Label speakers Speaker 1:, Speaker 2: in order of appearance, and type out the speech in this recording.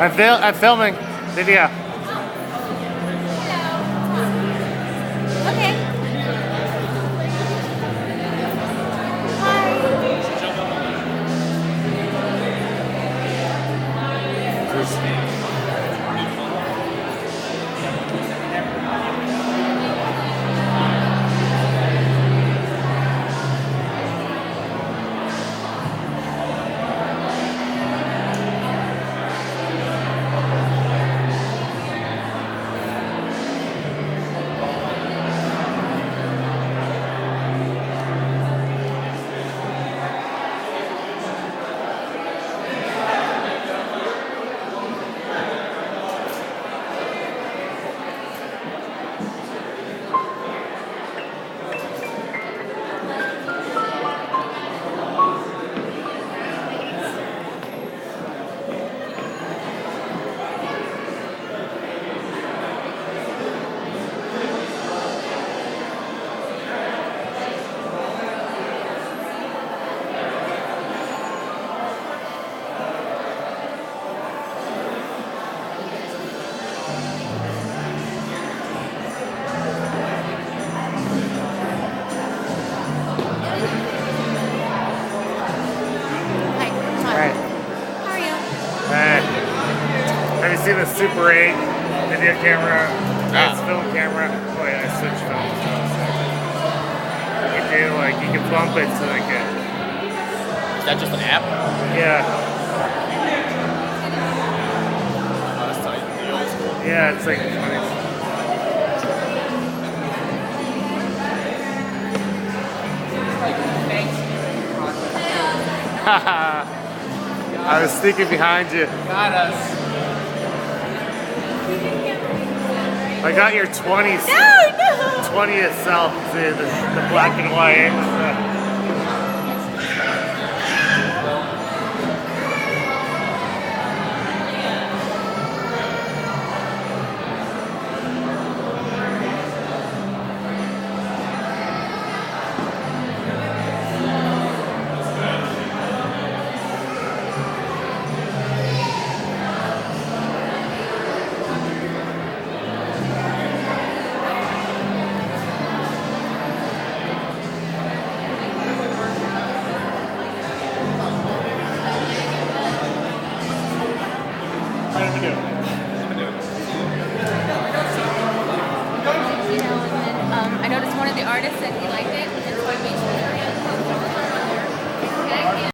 Speaker 1: I'm filming video.
Speaker 2: Okay.
Speaker 1: Hey.
Speaker 2: How are you?
Speaker 1: Hey. Have you seen the Super 8 video camera? That's film camera. Oh yeah, I switched films. You can do you can bump it so like it.
Speaker 3: Is that just an app?
Speaker 1: Yeah.
Speaker 3: Oh, that's tight. The old school.
Speaker 1: Yeah, it's like funny. I was sneaking behind you.
Speaker 3: Got us.
Speaker 1: I got your 20s.
Speaker 2: No, no.
Speaker 1: 20th self, the black and white.